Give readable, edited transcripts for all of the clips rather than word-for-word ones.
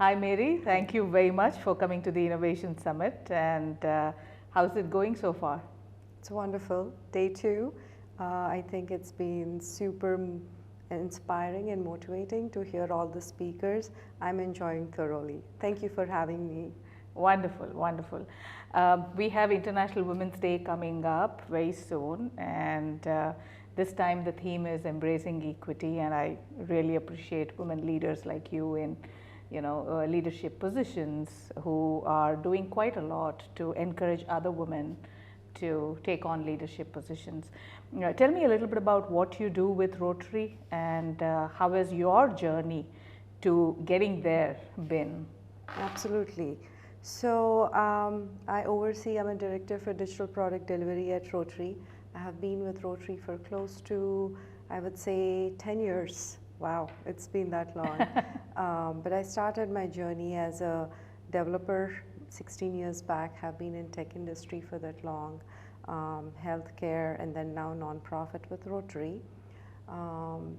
Hi Mary, thank you very much for coming to the Innovation Summit, and how's it going so far? It's wonderful. Day two. I think it's been super inspiring and motivating to hear all the speakers. I'm enjoying thoroughly. Thank you for having me. Wonderful, wonderful. We have International Women's Day coming up very soon, and this time the theme is embracing equity, and I really appreciate women leaders like you in leadership positions who are doing quite a lot to encourage other women to take on leadership positions. Tell me a little bit about what you do with Rotary and how has your journey to getting there been? Absolutely. So I oversee, I'm a director for digital product delivery at Rotary. I have been with Rotary for close to, I would say, 10 years. Wow, it's been that long. But I started my journey as a developer 16 years back, have been in tech industry for that long, healthcare, and then now nonprofit with Rotary.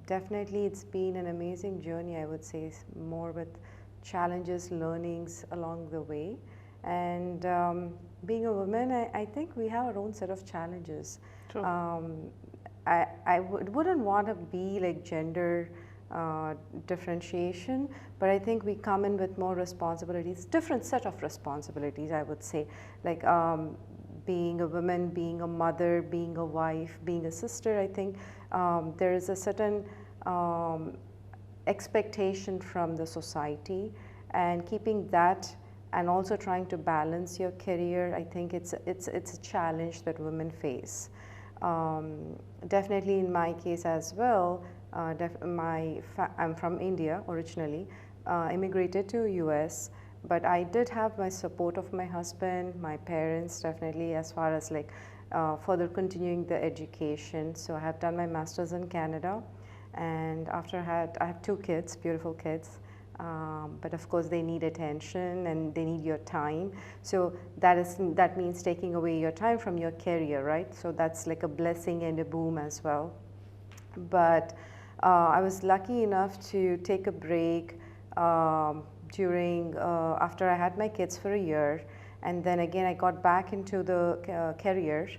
Definitely it's been an amazing journey, I would say, more with challenges, learnings along the way. And being a woman, I think we have our own set of challenges. True. I wouldn't want to be like gender differentiation, but I think we come in with more responsibilities, different set of responsibilities, I would say, like being a woman, being a mother, being a wife, being a sister. I think there is a certain expectation from the society, and keeping that and also trying to balance your career, I think it's a challenge that women face. Definitely in my case as well, I'm from India originally, immigrated to US, but I did have my support of my husband, my parents, definitely, as far as like further continuing the education. So I have done my master's in Canada, and after I have two kids, beautiful kids. But of course they need attention and they need your time. So that means taking away your time from your career, right? So that's like a blessing and a boom as well. But I was lucky enough to take a break after I had my kids for a year, and then again I got back into the career,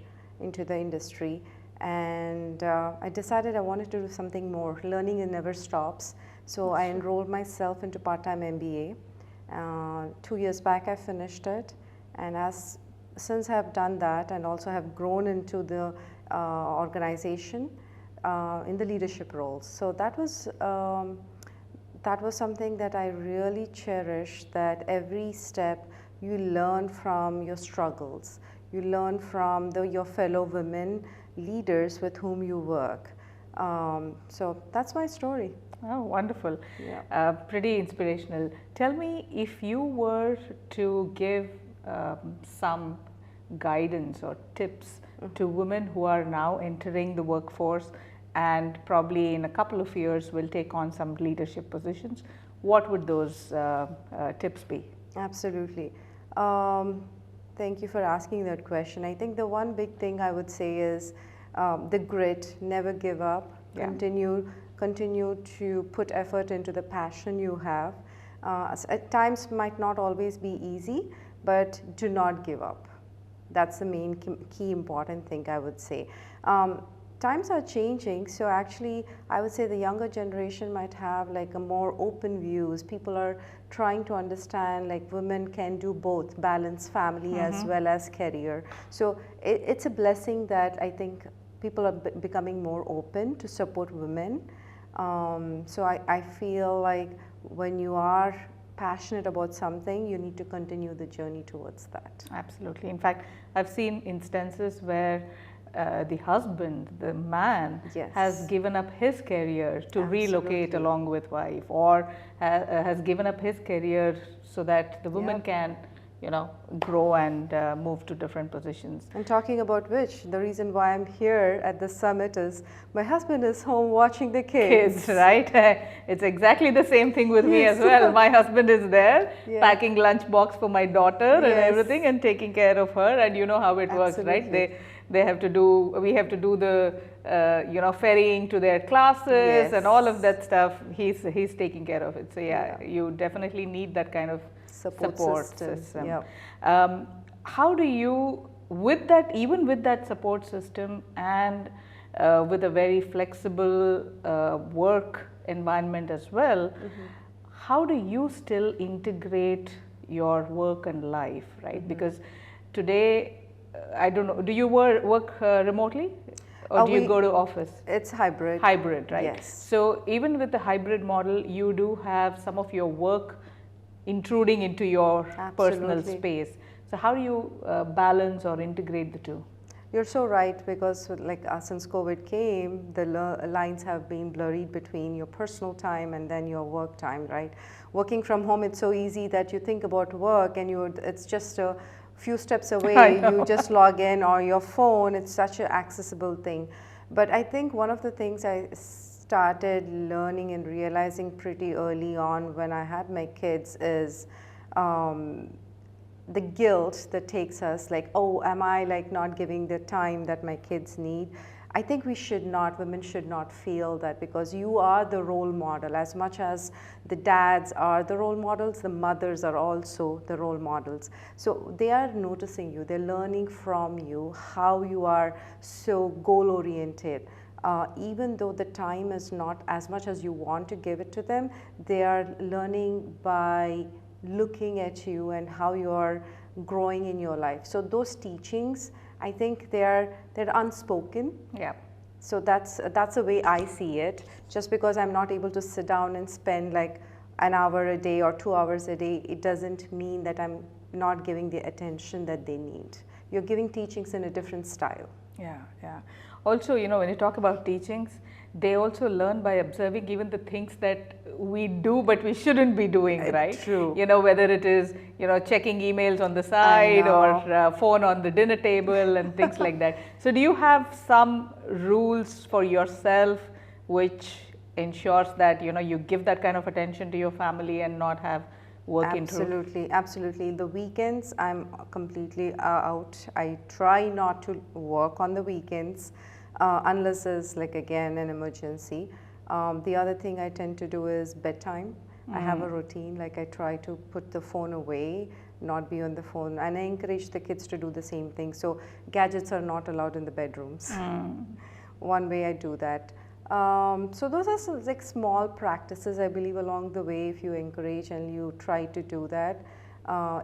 into the industry, and I decided I wanted to do something more. Learning never stops. So I enrolled myself into part-time MBA. 2 years back I finished it, and since I have done that and also have grown into the organization in the leadership roles. So that was something that I really cherished, that every step you learn from your struggles, you learn from your fellow women leaders with whom you work. So that's my story. Oh, wonderful. Yeah. Pretty inspirational. Tell me, if you were to give some guidance or tips to women who are now entering the workforce and probably in a couple of years will take on some leadership positions, what would those tips be? Absolutely. Thank you for asking that question. I think the one big thing I would say is the grit, never give up, Yeah. Continue to put effort into the passion you have. At times might not always be easy, but do not give up. That's the main key important thing I would say. Times are changing, so actually I would say the younger generation might have like a more open views. People are trying to understand like women can do both, balance family as well as career. So it's a blessing that I think people are becoming more open to support women. So I feel like when you are passionate about something, you need to continue the journey towards that. Absolutely. In fact, I've seen instances where the husband, the man, Yes. has given up his career to relocate Absolutely. along with wife, or has given up his career so that the woman Yep. can, grow and move to different positions. And talking about which, the reason why I'm here at the summit is my husband is home watching the kids. Right? It's exactly the same thing with me as Yes. well. My husband is there, Yeah. packing lunch box for my daughter and Yes. everything, and taking care of her, and you know how it works, right? Absolutely. We have to do the ferrying to their classes Yes. and all of that stuff. He's taking care of it. So Yeah. you definitely need that kind of support system. Yep. How do you, even with that support system and with a very flexible work environment as well, how do you still integrate your work and life, right? Because today, I don't know, do you work remotely or do you go to office? It's hybrid. Hybrid, right? Yes. So even with the hybrid model, you do have some of your work intruding into your personal space. So how do you balance or integrate the two? You're so right, because since COVID came, the lines have been blurred between your personal time and then your work time, right? Working from home, it's so easy that you think about work and it's just a few steps away. You just log in, or your phone. It's such an accessible thing. But I think one of the things I started learning and realizing pretty early on when I had my kids is the guilt that takes us, like, oh, am I not giving the time that my kids need? I think women should not feel that, because you are the role model. As much as the dads are the role models, the mothers are also the role models. So they are noticing you, they're learning from you how you are so goal oriented. Even though the time is not as much as you want to give it to them, they are learning by looking at you and how you are growing in your life. So those teachings, I think they're unspoken. Yeah. So that's the way I see it. Just because I'm not able to sit down and spend an hour a day or 2 hours a day, it doesn't mean that I'm not giving the attention that they need. You're giving teachings in a different style. Yeah, yeah. Also, when you talk about teachings, they also learn by observing even the things that we do but we shouldn't be doing, right? True. Whether it is, checking emails on the side or phone on the dinner table and things like that. So do you have some rules for yourself which ensures that, you give that kind of attention to your family and not have work intrude? Absolutely. The weekends, I'm completely out. I try not to work on the weekends. Unless there's again an emergency. The other thing I tend to do is bedtime. I have a routine, I try to put the phone away, not be on the phone, and I encourage the kids to do the same thing. So gadgets are not allowed in the bedrooms. One way I do that. So those are some small practices, I believe, along the way. If you encourage and you try to do that,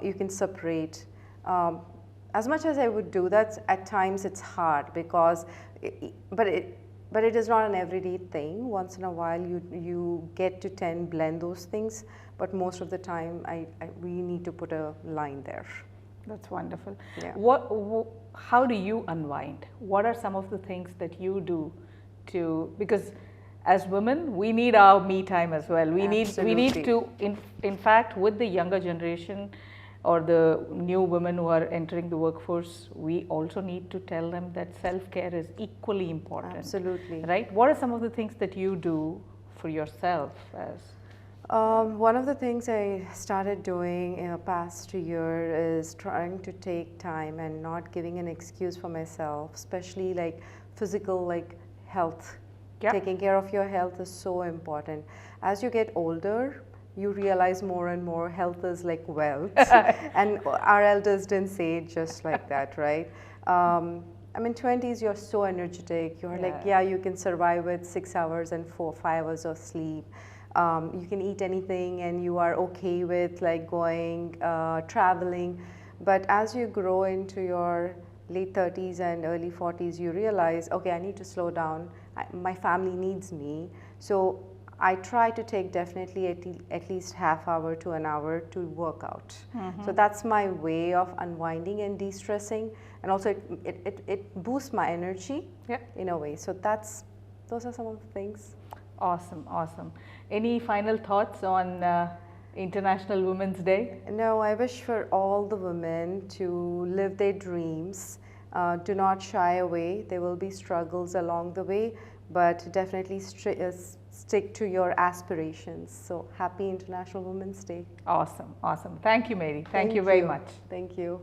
you can separate. As much as I would do that, at times it's hard, because but it is not an everyday thing. Once in a while you get to blend those things, but most of the time we need to put a line there. That's wonderful. Yeah. How do you unwind? What are some of the things that you do because as women, we need our me time as well. We need to, in fact, with the younger generation or the new women who are entering the workforce, we also need to tell them that self-care is equally important. Absolutely. Right? What are some of the things that you do for yourself as? One of the things I started doing in the past year is trying to take time and not giving an excuse for myself, especially physical health. Yep. Taking care of your health is so important. As you get older, you realize more and more health is like wealth. And our elders didn't say it just like that, right? 20s, you're so energetic. You're you can survive with 6 hours and 4-5 hours of sleep. You can eat anything and you are okay with going traveling. But as you grow into your late 30s and early 40s, you realize, okay, I need to slow down. My family needs me. So I try to take definitely at least half hour to an hour to work out. So that's my way of unwinding and de-stressing, and also it boosts my energy in a way. So those are some of the things. Awesome, awesome. Any final thoughts on International Women's Day? No, I wish for all the women to live their dreams. Do not shy away. There will be struggles along the way, but definitely stick to your aspirations. So happy International Women's Day. Awesome, awesome. Thank you, Mary. Thank you very much. Thank you.